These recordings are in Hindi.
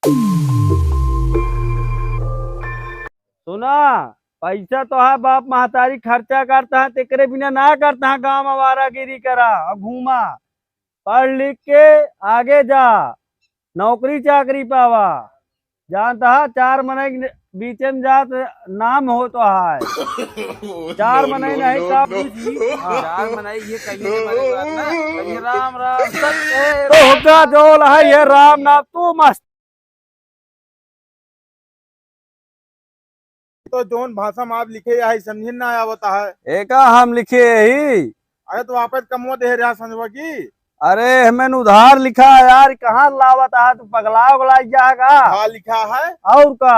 सुना, पैसा तो है बाप महतारी खर्चा करता है, तेरे बिना ना करता है। गाँव आवारागिरी करा और घूमा, पढ़ लिख के आगे जा, नौकरी चाकरी पावा। जानता है 4 महीने बीच में जात नाम हो तो है। 4 महीने नहीं का हाँ। 4 महीने ये कहिए कहिए राम राम सत्य तो होगा जोल है ये राम नाम तू मस्त। तो जोन भाषा में आप लिखे है समझ ना आवता है। एका हम लिखे यही। अरे तो वापस कमो दे रहा समझवा की। अरे हमें उधार लिखा है यार, कहाँ लावत है तू, पगला उगला जाएगा। हाँ लिखा है और का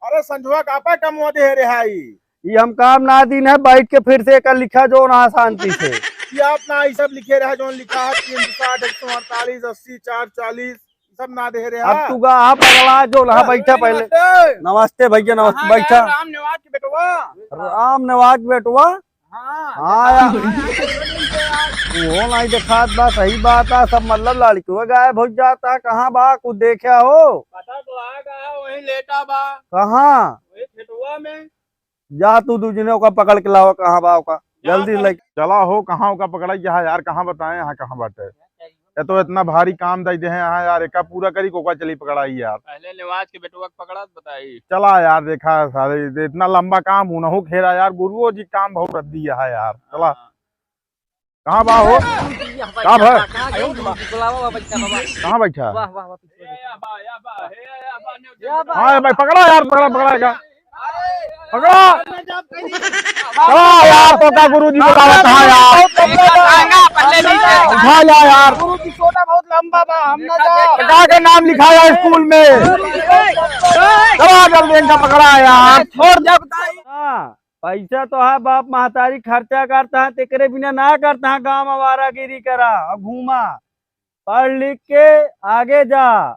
अरे संजवा कापा कमो दे रहा है। ये हम काम ना दिन है, बैठ के फिर से कर लिखा जो ना शांति से। ये आप ना ये सब लिखे रहा जो लिखा है 360 148 80 440 सब ना दे रहा। अब तू गा पगला जो ना बैठा पहले। नमस्ते भैया, नमस्ते बैठा। राम निवास के बेटवा। राम नवाज बेटवा। हाँ यार वो नहीं दिखात बा, सही बात है। सब मतलब लड़की गायब हो जाता, कहाँ बा कुछ देखा हो? पता तो आएगा वही लेटा बा। कहाँ वही खेतवा में। जा तू दूजने का पकड़ के लाओ, कहाँ बा का जल्दी ले चला हो। कहाँ का पकड़ा यहाँ यार, कहाँ बताए यहाँ कहाँ बाटे। ये तो इतना भारी काम दे दे हैं यहाँ यार, एक पूरा करी कोका चली पकड़ाई यार। पहले निवाज के बेटवा पकड़ा बताई। चला यार देखा सारे इतना लंबा काम हूं ना हो खेरा यार, गुरुओं जी काम बहुत रद्दी दिया है यार। चला कहाँ बा हो, कहाँ बैठा। हाँ भाई पकड़ा यार, पकड़ा पकड़ा चला यार। तो का गुरु जी बुलावा कहाँ यार, उठा जा यार। गुरु जी छोटा बहुत लंबा बा, हम ना पिता के नाम लिखाया स्कूल में। चला जल्दी इनका पकड़ा यार। छोड़ जब पैसा तो है बाप महतारी खर्चा करता है, तेरे बिना ना करता है। गाँव आवारागिरी करा और घूमा, पढ़ लिख के आगे जा,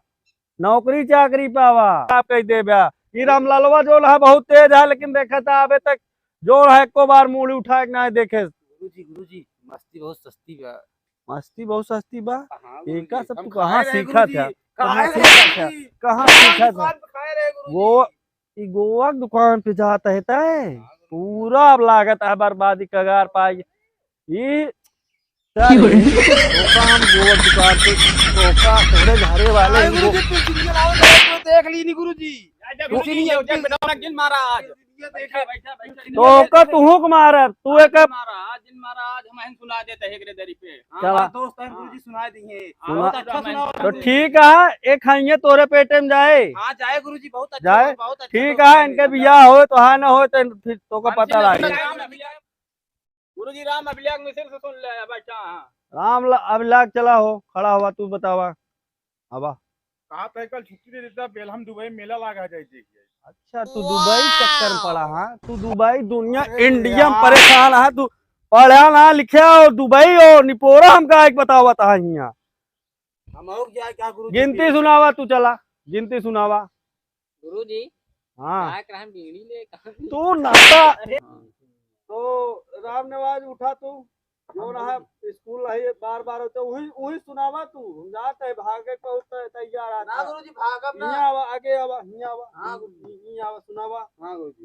नौकरी चाकरी पावा। आप कह दे बा ये रामलालवा जो है बहुत तेज है, लेकिन देखा था अबे तक जो है एको बार मूड़ी उठा के ना देखे। गुरुजी मस्ती बहुत सस्ती बा। मस्ती बहुत सस्ती बा। एक सब हम तू कहाँ खाए रहे सीखा गुरुजी। था, खाए कहाँ रहे सीखा था, गुरुजी। कहाँ सीखा था? खाए रहे गुरुजी। गोवा की दुकान पे जाता है पूरा अब लागत है बर्बादी कगार पाई। ये चल हम गोवा दुकान पे धोखा थोड़े झारे वाले देख ली नहीं गुरुजी। तो का तू हुक मार तू एक महाराज हम सुना देते हैं दरी पे। चला दोस्त है गुरुजी सुना दिए। तो ठीक है, एक खाइए तोरे पेटे में जाए। हाँ जाए गुरुजी, बहुत अच्छा जाए बहुत अच्छा। ठीक है, इनके बियाह हो तो हाँ ना हो तो फिर तो का पता लगे। गुरुजी राम अभिलेख मिसिल से सुन ले बच्चा। राम अभिलाख चला हो, खड़ा हुआ तू बतावा। अब कहा था कल छुट्टी दे देता, बेलहम दुबई में मेला लगा जाए देखिए। अच्छा तू दुबई चक्कर में पड़ा। हाँ तू दुबई दुनिया इंडिया में परेशान है। तू पढ़ा ना लिखा और दुबई और निपोरा हमका एक बतावा था यहाँ। हम और क्या गुरुजी। गिनती सुनावा तू, चला गिनती सुनावा। गुरुजी हाँ क्या हम बीड़ी ले तू नाता तो राम नवाज उठा तू जो रहा स्कूल है बार बार होते वही वही सुनावा। तू जाते है भागे को तैयार आता ना गुरुजी भागब ना। हिया आवा आगे आवा हिया आवा। हाँ हिया आवा सुनावा। हाँ गुरुजी।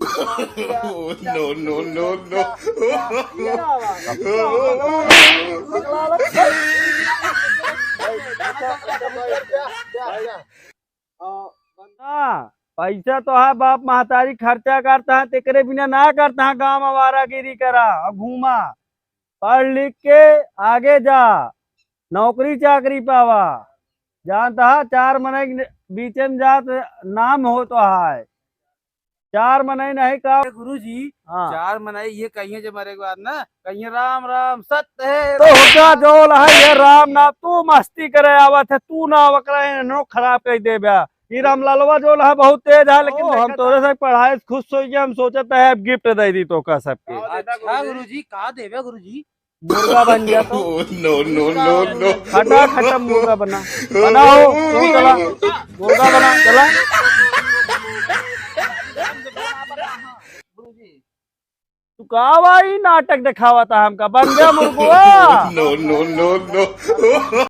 नो हिया आवा पैसा तो है बाप महतारी खर्चा करता है, तेरे बिना ना करता है। गाँव आवारागिरी करा और घूमा, पढ़ लिख के आगे जा, नौकरी चाकरी पावा। जानता है 4 महीने बीच में जात नाम हो तो है। 4 महीने नहीं का गुरुजी। हाँ 4 मनाई ये कहिए जब मरे के बाद ना कहिए राम राम सत्य है। तो होगा जो है ये राम नाम तू मस्ती करे आवत है, तू ना वकरा नो खराब कर दे बा। ये रामलालवा जो है बहुत तेज है, लेकिन हम तोरे से पढ़ाई खुश हो गए। हम सोचते है गिफ्ट दे दी तो का सबके। अच्छा गुरुजी कहा देवे गुरुजी। मुर्गा बन गया तो नो खटा खटा मुर्गा बनाओ तू। चला मुर्गा बना चला। तू कहा भाई नाटक दिखावा था हमका, बन गया मुर्गुआ। नो